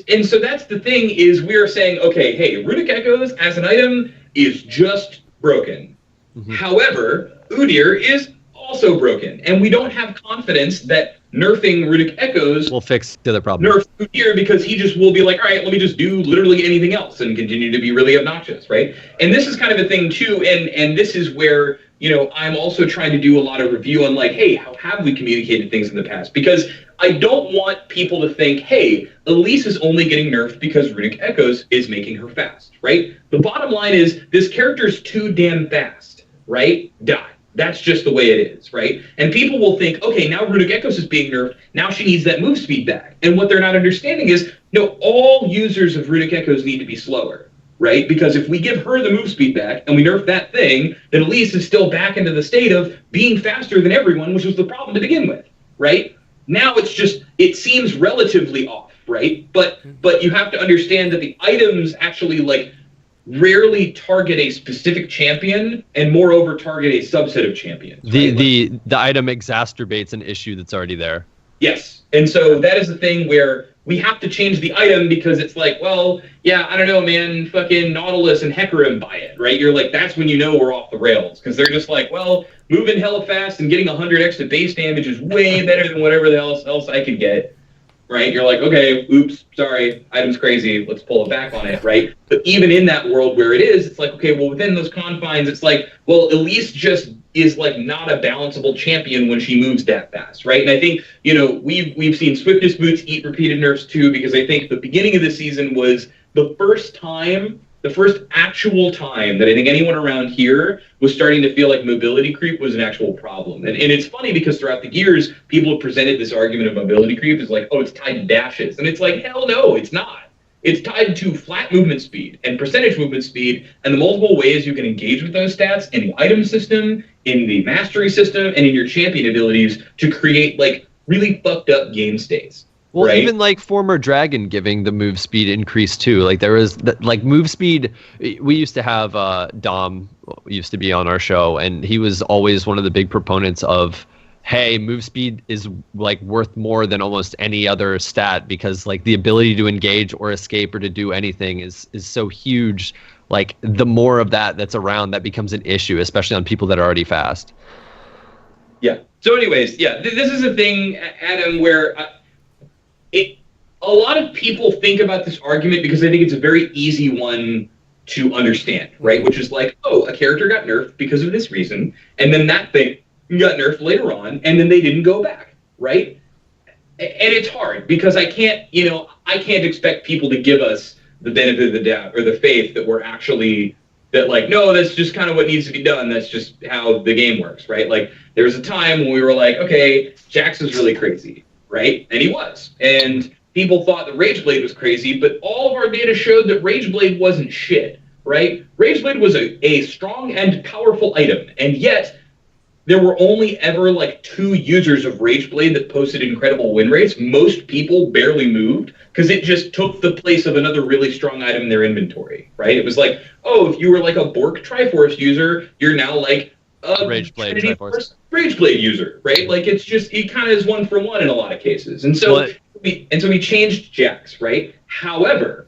and so that's the thing is we're saying, okay, hey, Runic Echoes as an item is just broken. Mm-hmm. However, Udyr is also broken, and we don't have confidence that nerfing Runic Echoes
will fix the other problem.
Nerf Udyr because he just will be like, all right, let me just do literally anything else and continue to be really obnoxious, right? And this is kind of a thing too, and this is where I'm also trying to do a lot of review on like, hey, how have we communicated things in the past? Because I don't want people to think, hey, Elise is only getting nerfed because Runic Echoes is making her fast, right? The bottom line is this character's too damn fast, right? Die. That's just the way it is, right? And people will think, okay, now Runic Echoes is being nerfed, now she needs that move speed back. And what they're not understanding is, no, all users of Runic Echoes need to be slower, right? Because if we give her the move speed back and we nerf that thing, then Elise is still back into the state of being faster than everyone, which was the problem to begin with, right? Now it seems relatively off, right? But you have to understand that the items actually like rarely target a specific champion and moreover target a subset of champions. Right?
The item exacerbates an issue that's already there.
Yes. And so that is the thing where we have to change the item because it's like, well, yeah, I don't know, man, fucking Nautilus and Hecarim buy it, right? You're like, that's when you know we're off the rails because they're just like, well, moving hella fast and getting 100 extra base damage is way better than whatever the else I could get, right? You're like, okay, oops, sorry, item's crazy, let's pull it back on it, right? But even in that world where it is, it's like, okay, well, within those confines, it's like, well, Elise just is like not a balanceable champion when she moves that fast, right? And I think, we've seen Swiftness Boots eat repeated nerfs too, because I think the beginning of the season was the first actual time that I think anyone around here was starting to feel like mobility creep was an actual problem. And it's funny because throughout the years, people have presented this argument of mobility creep as like, oh, it's tied to dashes. And it's like, hell no, it's not. It's tied to flat movement speed and percentage movement speed and the multiple ways you can engage with those stats in the item system, in the mastery system, and in your champion abilities to create like really fucked up game states.
Well,
right?
even like former Dragon giving the move speed increase too. Like there was like move speed. We used to have Dom used to be on our show, and he was always one of the big proponents of, hey, move speed is like worth more than almost any other stat because like the ability to engage or escape or to do anything is so huge. Like the more of that's around, that becomes an issue, especially on people that are already fast.
Yeah. So anyways, yeah, this is a thing, Adam, where a lot of people think about this argument because I think it's a very easy one to understand, right? Which is like, oh, a character got nerfed because of this reason, and then that thing got nerfed later on, and then they didn't go back, right? And it's hard because I can't expect people to give us the benefit of the doubt or the faith that we're actually that like, no, that's just kind of what needs to be done. That's just how the game works, right? Like there was a time when we were like, okay, Jax is really crazy, right? And he was. And people thought that Rageblade was crazy, but all of our data showed that Rageblade wasn't shit, right? Rageblade was a strong and powerful item, and yet there were only ever like 2 users of Rageblade that posted incredible win rates. Most people barely moved because it just took the place of another really strong item in their inventory, right? It was like, oh, if you were like a Bork Triforce user, you're now like a
Rageblade Triforce
Rageblade user, right? Like it kind of is 1 for 1 in a lot of cases. And so we changed Jax, right? However,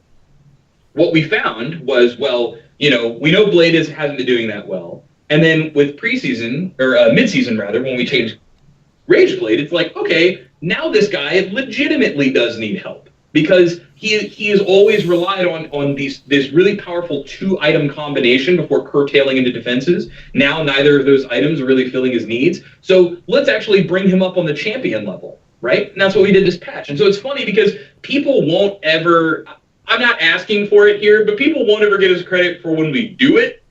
what we found was, well, we know Blade hasn't been doing that well. And then with preseason, or mid-season rather, when we changed Rageblade, it's like, okay, now this guy legitimately does need help. Because he has always relied on this really powerful 2-item combination before curtailing into defenses. Now neither of those items are really filling his needs. So let's actually bring him up on the champion level, right? And that's what we did this patch. And so it's funny because people won't ever... I'm not asking for it here, but people won't ever get us credit for when we do it.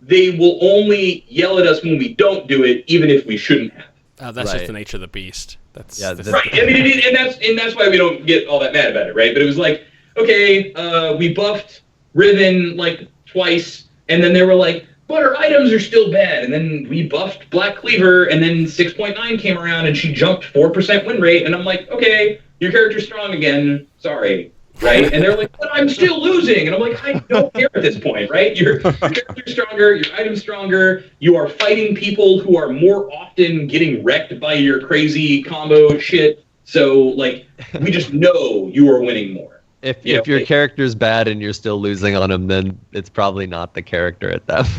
They will only yell at us when we don't do it, even if we shouldn't have.
Oh, that's just the nature of the beast. That's
right. I mean, and that's why we don't get all that mad about it, right? But it was like, okay, we buffed Riven like twice, and then they were like, but her items are still bad. And then we buffed Black Cleaver, and then 6.9 came around, and she jumped 4% win rate. And I'm like, okay, your character's strong again. Sorry. Right? And they're like, but I'm still losing. And I'm like, I don't care at this point, right? Your character's stronger, your item's stronger, you are fighting people who are more often getting wrecked by your crazy combo shit. So, like, we just know you are winning more.
If your character's bad and you're still losing on him, then it's probably not the character at that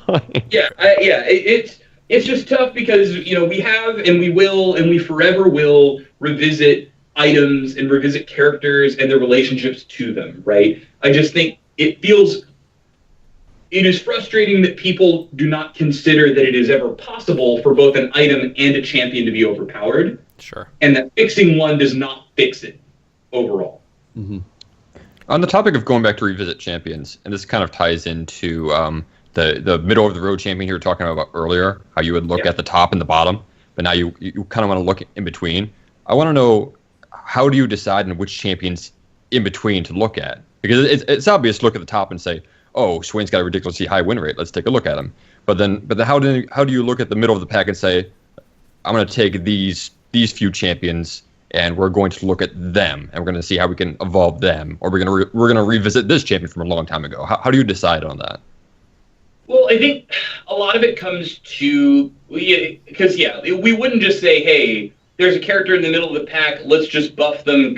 point.
It's just tough because, we have and we will and we forever will revisit items and revisit characters and their relationships to them, right? I just think it is frustrating that people do not consider that it is ever possible for both an item and a champion to be overpowered.
Sure. And
that fixing one does not fix it overall.
Mm-hmm. On the topic of going back to revisit champions, and this kind of ties into the middle of the road champion you were talking about earlier, how you would look at the top and the bottom, but now you kind of want to look in between. I want to know, how do you decide on which champions in between to look at? Because it's obvious to look at the top and say, oh, Swain's got a ridiculously high win rate. Let's take a look at him. But then how do you look at the middle of the pack and say, I'm going to take these few champions and we're going to look at them and we're going to see how we can evolve them, or we're going to revisit this champion from a long time ago. How do you decide on that?
Well, I think a lot of it comes to because we wouldn't just say, hey, there's a character in the middle of the pack, let's just buff them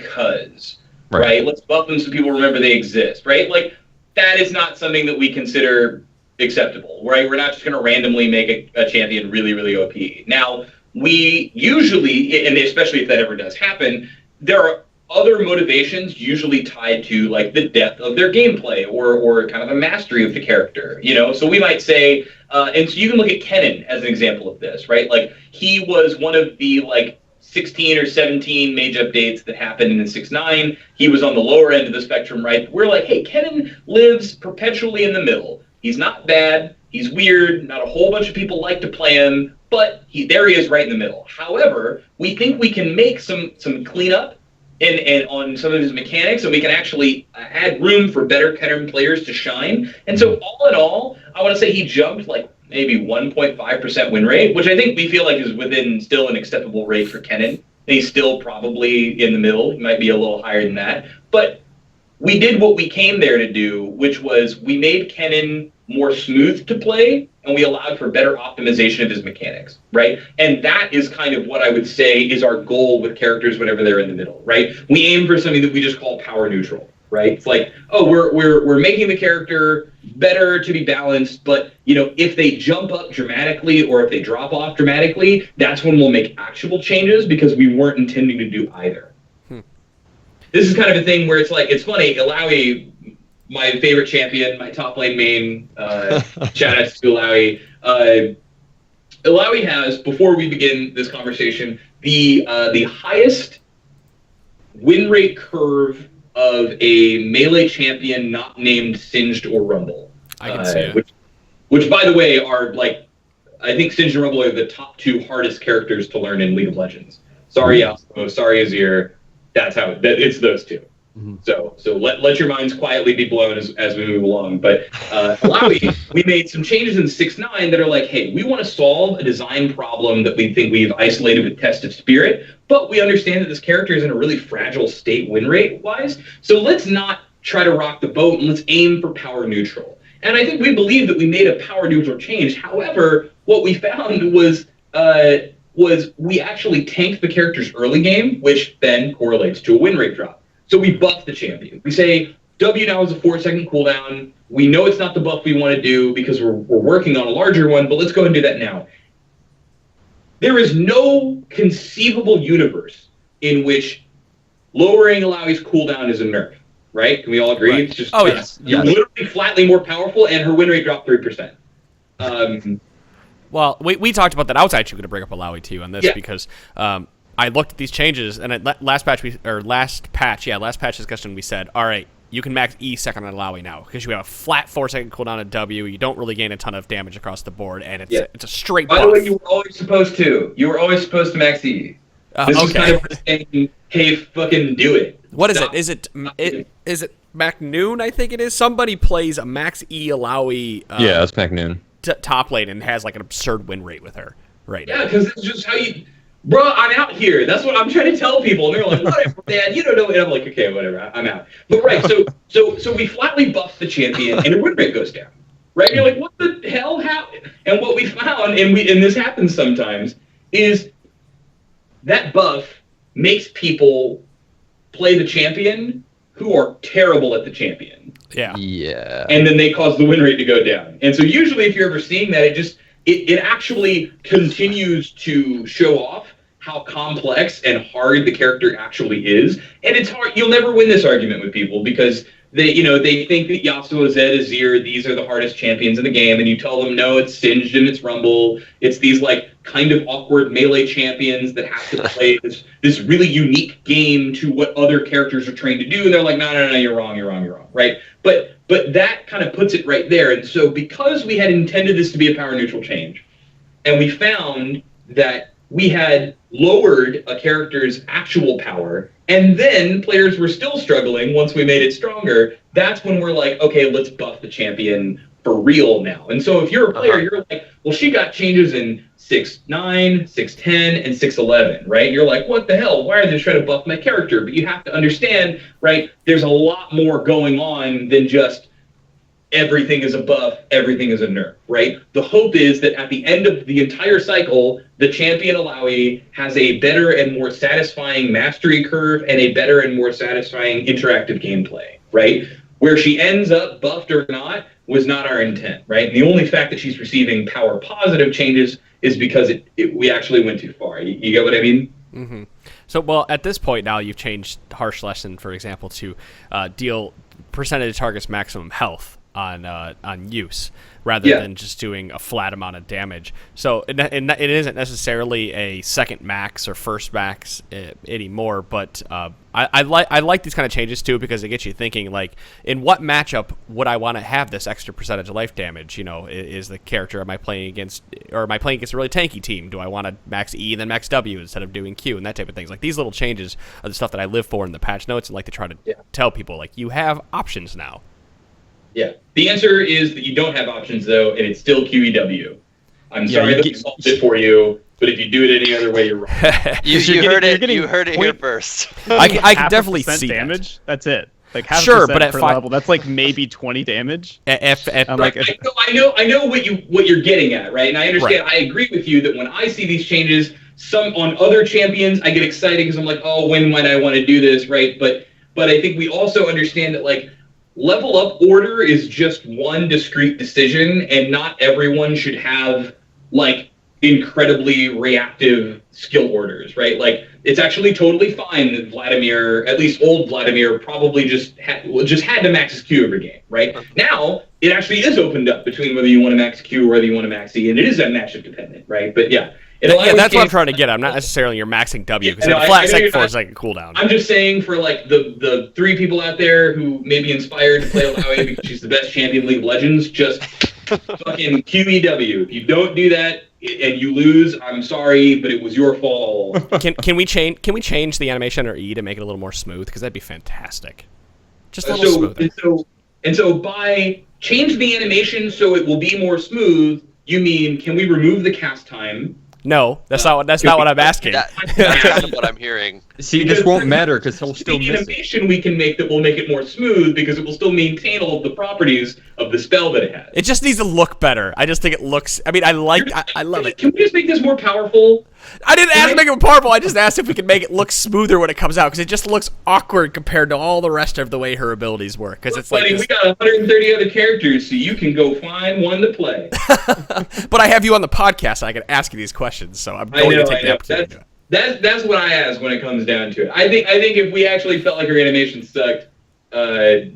right? Let's buff them so people remember they exist, right? Like, that is not something that we consider acceptable, right? We're not just going to randomly make a champion really, really OP. Now, we usually, and especially if that ever does happen, there are other motivations usually tied to, like, the depth of their gameplay or kind of a mastery of the character, So we might say, and so you can look at Kennen as an example of this, right? Like, he was one of the, 16 or 17 mage updates that happened in 6.9. He was on the lower end of the spectrum, right? We're like, hey, Kennen lives perpetually in the middle. He's not bad. He's weird. Not a whole bunch of people like to play him, but there he is right in the middle. However, we think we can make some cleanup and on some of his mechanics, and we can actually add room for better Kennen players to shine. And so all in all, I want to say he jumped maybe 1.5% win rate, which I think we feel like is within still an acceptable rate for Kennen. He's still probably in the middle. He might be a little higher than that. But we did what we came there to do, which was we made Kennen more smooth to play, and we allowed for better optimization of his mechanics, right? And that is kind of what I would say is our goal with characters whenever they're in the middle, right? We aim for something that we just call power neutral, right? It's like, oh, we're making the character better to be balanced, but if they jump up dramatically or if they drop off dramatically, that's when we'll make actual changes because we weren't intending to do either. This is kind of a thing where it's like, it's funny, Illaoi, my favorite champion, my top lane main, shout out to Illaoi. Illaoi has, before we begin this conversation, the highest win rate curve of a melee champion not named Singed or Rumble.
I can see it.
Which, by the way, are I think Singed and Rumble are the top two hardest characters to learn in League of Legends. Sorry, Yasuo, sorry, Azir. That's how it's those two. Mm-hmm. So let your minds quietly be blown as we move along. But Illaoi, we made some changes in 6.9 that are like, hey, we want to solve a design problem that we think we've isolated with Test of Spirit, but we understand that this character is in a really fragile state win rate wise. So let's not try to rock the boat and let's aim for power neutral. And I think we believe that we made a power neutral change. However, what we found was we actually tanked the character's early game, which then correlates to a win rate drop. So we buff the champion. We say, W now is a 4-second cooldown. We know it's not the buff we want to do because we're working on a larger one, but let's go and do that now. There is no conceivable universe in which lowering Illaoi's cooldown is a nerf, right? Can we all agree?
Right.
It's just
yes.
You're literally flatly more powerful, and her win rate dropped 3%.
Well, we talked about that. I was actually going to bring up Illaoi too on this because I looked at these changes, and at last patch discussion we said, all right, you can max E second on Alawi now because you have a flat 4-second cooldown of W. You don't really gain a ton of damage across the board, and it's a straight buff.
By the way, you were always supposed to. You were always supposed to max E. This is kind of saying, hey, fucking do it.
What
Stop.
is it? Is it MacNoon? I think it is. Somebody plays a max E Alawi.
Yeah, that's MacNoon.
Top lane and has like an absurd win rate with her right now.
Yeah, because it's just how you... Bro, I'm out here. That's what I'm trying to tell people. And they're like, whatever, man, you don't know. And I'm like, okay, whatever, I'm out. But right, so we flatly buff the champion and the win rate goes down. Right? And you're like, what the hell happened? And what we found, and this happens sometimes, is that buff makes people play the champion who are terrible at the champion.
Yeah.
Yeah.
And then they cause the win rate to go down. And so usually if you're ever seeing that, it actually continues to show off how complex and hard the character actually is. And it's hard. You'll never win this argument with people because they think that Yasuo, Zed, Azir, these are the hardest champions in the game. And you tell them, no, it's Singed and it's Rumble. It's these like kind of awkward melee champions that have to play this really unique game to what other characters are trained to do. And they're like, no, you're wrong. Right. But that kind of puts it right there. And so because we had intended this to be a power neutral change, and we found that we had lowered a character's actual power, and then players were still struggling once we made it stronger, that's when we're like, okay, let's buff the champion for real now. And so if you're a player, you're like, well, she got changes in 6.9, 6.10, and 6.11, right? You're like, what the hell? Why are they trying to buff my character? But you have to understand, right, there's a lot more going on than just everything is a buff, everything is a nerf, right? The hope is that at the end of the entire cycle, the champion Alawi has a better and more satisfying mastery curve and a better and more satisfying interactive gameplay, right? Where she ends up, buffed or not, was not our intent, right? And the only fact that she's receiving power positive changes is because we actually went too far. You get what I mean?
Mm-hmm. So, well, at this point now, you've changed Harsh Lesson, for example, to deal percentage targets maximum health on use rather than just doing a flat amount of damage. So it isn't necessarily a second max or first max anymore, but I like these kind of changes too because it gets you thinking, like, in what matchup would I want to have this extra percentage of life damage? You know, is the character am I playing against a really tanky team? Do I want to max E and then max W instead of doing Q and that type of things? Like, these little changes are the stuff that I live for in the patch notes and like to try to tell people, like, you have options now.
Yeah. The answer is that you don't have options, though, and it's still QEW. I'm sorry that we solved it for you, but if you do it any other way, you're wrong.
You heard it here first.
I can definitely see
damage. That's it. Like half
but at
per level, that's like maybe 20 damage.
I know what you're getting at, right? And I understand. Right. I agree with you that when I see these changes, some on other champions, I get excited because I'm like, oh, when might I want to do this, right? But I think we also understand that, like, level up order is just one discrete decision, and not everyone should have, like, incredibly reactive skill orders, right? Like, it's actually totally fine that Vladimir, at least old Vladimir, probably just had to max his Q every game, right? Now, it actually is opened up between whether you want to max Q or whether you want to max E, and it is that matchup dependent, right? But yeah.
That's what I'm trying to get at. I'm not necessarily you're maxing W because it's a flat second 4-second cooldown.
I'm just saying for, like, the 3 people out there who may be inspired to play Alawi because she's the best champion in League of Legends, just fucking QEW. If you don't do that and you lose, I'm sorry, but it was your fault.
Can we change the animation or E to make it a little more smooth? Because that'd be fantastic. Just a little smoother.
And so by change the animation so it will be more smooth, you mean can we remove the cast time?
No, that's not what I'm asking.
That's kind of what I'm hearing.
See, this won't matter because he'll still miss it.
The animation we can make that will make it more smooth because it will still maintain all of the properties of the spell that it has.
It just needs to look better. I just think it looks. I mean, I love it.
Can we just make this more powerful?
I didn't ask to make it more powerful. I just asked if we could make it look smoother when it comes out because it just looks awkward compared to all the rest of the way her abilities work. Because it's
buddy, we got 130 other characters, so you can go find one to play.
But I have you on the podcast, and I can ask you these questions, so I'm going to take the opportunity.
That's what I ask when it comes down to it. I think if we actually felt like her animation sucked, I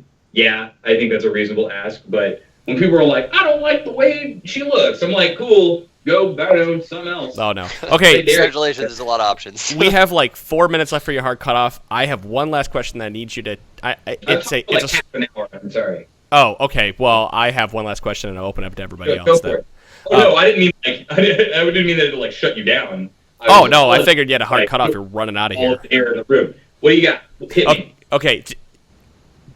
think that's a reasonable ask. But when people are like, I don't like the way she looks. I'm like, cool, go, I don't know, something else.
Oh, no. Okay.
Congratulations, there's a lot of options.
We have like 4 minutes left for your hard cutoff. I have one last question that I need you to. It's
half an hour. I'm sorry.
Oh, okay. Well, I have one last question, and I'll open up to everybody
Go
else.
for
Then.
it. Oh, no, I didn't mean I didn't mean that to like shut you down.
Oh no, I figured you had a hard cutoff. You're running out of
all
here.
the air in the room. What do you got? Hit me.
Okay.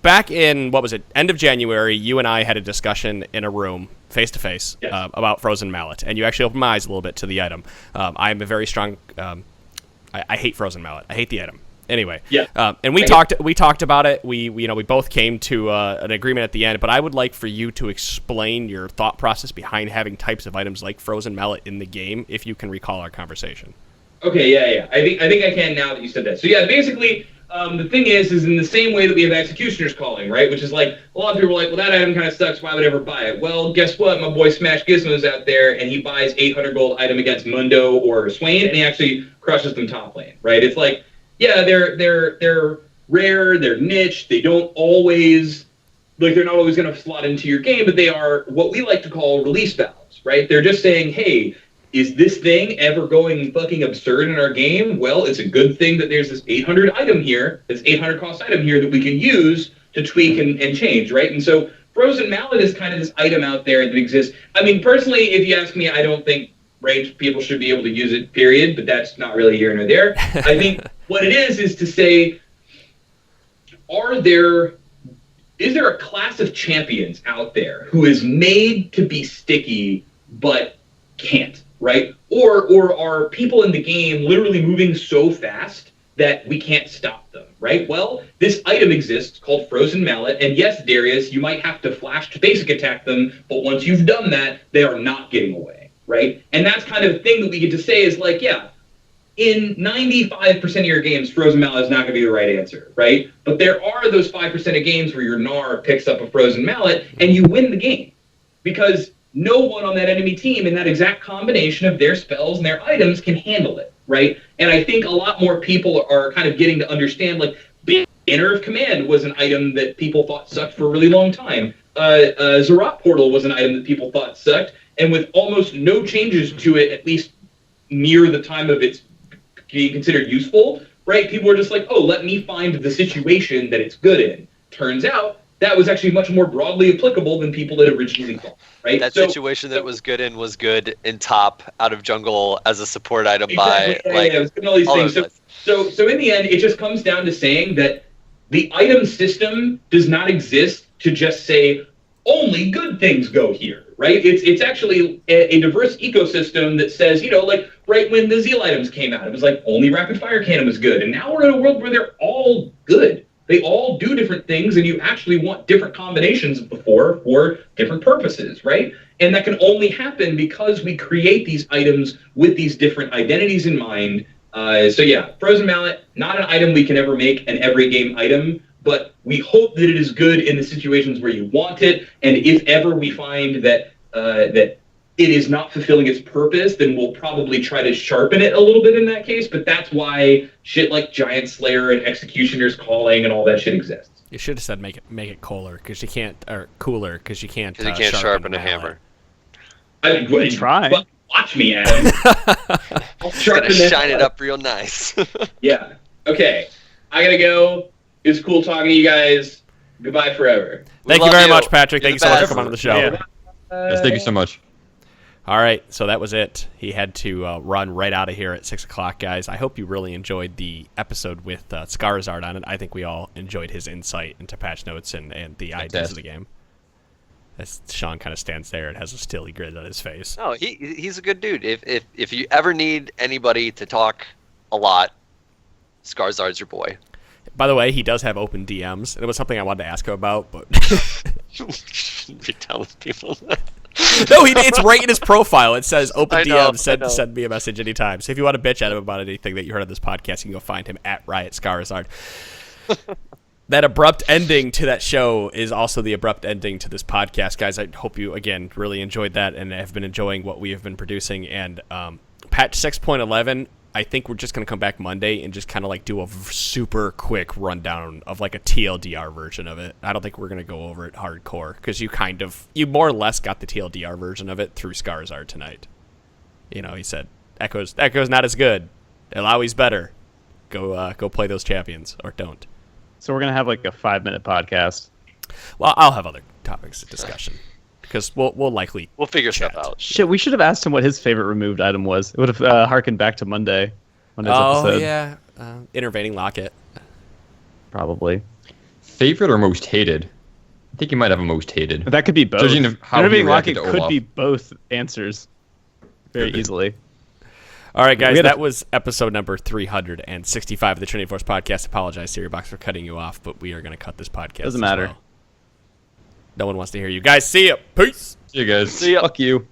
Back in, what was it, end of January, you and I had a discussion in a room, face-to-face,
Yes.
about Frozen Mallet. And you actually opened my eyes a little bit to the item. I am a very strong... I hate Frozen Mallet. I hate the item. Anyway.
Yeah.
And we talked about it. We both came to an agreement at the end. But I would like for you to explain your thought process behind having types of items like Frozen Mallet in the game, if you can recall our conversation.
Okay, yeah. I think I can now that you said that. So yeah, basically, the thing is in the same way that we have Executioner's Calling, right? Which is like, a lot of people are like, well, that item kind of sucks. Why would I ever buy it? Well, guess what? My boy Smash Gizmo's out there, and he buys 800 gold item against Mundo or Swain, and he actually crushes them top lane, right? It's like, yeah, they're rare, they're niche, they don't always, like, they're not always going to slot into your game, but they are what we like to call release valves, right? They're just saying, hey, is this thing ever going fucking absurd in our game? Well, it's a good thing that there's this 800 item here, this 800 cost item here that we can use to tweak and change, right? And so Frozen Mallet is kind of this item out there that exists. I mean, personally, if you ask me, I don't think ranged people should be able to use it, period, but that's not really here nor there. I think what it is to say, is there a class of champions out there who is made to be sticky but can't? Right? Or are people in the game literally moving so fast that we can't stop them, right? Well, this item exists called Frozen Mallet, and yes, Darius, you might have to flash to basic attack them, but once you've done that, they are not getting away, right? And that's kind of the thing that we get to say is like, yeah, in 95% of your games, Frozen Mallet is not going to be the right answer, right? But there are those 5% of games where your Gnar picks up a Frozen Mallet, and you win the game. Because no one on that enemy team in that exact combination of their spells and their items can handle it, right? And I think a lot more people are kind of getting to understand, like, Banner of Command was an item that people thought sucked for a really long time. Zerat Portal was an item that people thought sucked, and with almost no changes to it, at least near the time of its being considered useful, right? People were just like, oh, let me find the situation that it's good in. Turns out, that was actually much more broadly applicable than people had originally thought, right?
That situation that was good in top out of jungle as a support item by
it was good in all these things. So in the end, it just comes down to saying that the item system does not exist to just say only good things go here, right? It's actually a diverse ecosystem that says, like right when the Zeal items came out, it was like only Rapid Fire Cannon was good, and now we're in a world where they're all good. They all do different things, and you actually want different combinations of the four for different purposes, right? And that can only happen because we create these items with these different identities in mind. So yeah, Frozen Mallet, not an item we can ever make an every game item, but we hope that it is good in the situations where you want it, and if ever we find that that it is not fulfilling its purpose, then we'll probably try to sharpen it a little bit in that case, but that's why shit like Giant Slayer and Executioner's Calling and all that shit exists.
You should have said make it cooler because you can't, or cooler because you can't.
Because you can't sharpen a hammer.
Try. Watch me, Adam. I'll sharpen
Gonna shine it up real nice.
Yeah. Okay. I gotta go. It was cool talking to you guys. Goodbye forever.
Thank you very much, Patrick. Thank you so much for coming on the show.
Yes, thank you so much.
All right, so that was it. He had to run right out of here at 6 o'clock, guys. I hope you really enjoyed the episode with Scarizard on it. I think we all enjoyed his insight into patch notes and the ideas of the game. As Sean kind of stands there and has a stilly grin on his face.
No, he's a good dude. If you ever need anybody to talk a lot, Scarizard's your boy.
By the way, he does have open DMs, and it was something I wanted to ask him about, but
Shouldn't be telling people that.
No, it's right in his profile. It says open DMs,
I know.
send me a message anytime. So if you want to bitch at him about anything that you heard on this podcast, you can go find him at Riot Scarizard. That abrupt ending to that show is also the abrupt ending to this podcast, guys. I hope you, again, really enjoyed that and have been enjoying what we have been producing. And patch 6.11, I think we're just going to come back Monday and just kind of like do a super quick rundown of like a TLDR version of it. I don't think we're going to go over it hardcore because you more or less got the TLDR version of it through Scarizard tonight. You know, he said, Echo's not as good. Alawi's better. Go play those champions or don't.
So we're going to have like a 5-minute podcast.
Well, I'll have other topics of discussion because we'll likely
figure
chat.
stuff out.
Shit, we should have asked him what his favorite removed item was. It would have harkened back to Monday's episode.
Yeah, intervening locket.
Probably.
Favorite or most hated? I think you might have a most hated.
That could be both.
Judging of how he
Intervening
reacted
locket
to
could
Olaf.
be both answers very easily.
All right, guys, that was episode number 365 of the Trinity Force podcast. Apologize, Siri Box, for cutting you off, but we are going to cut this podcast.
Doesn't
as
matter.
well. No one wants to hear you guys. See ya. Peace.
See you guys.
See ya.
Fuck you.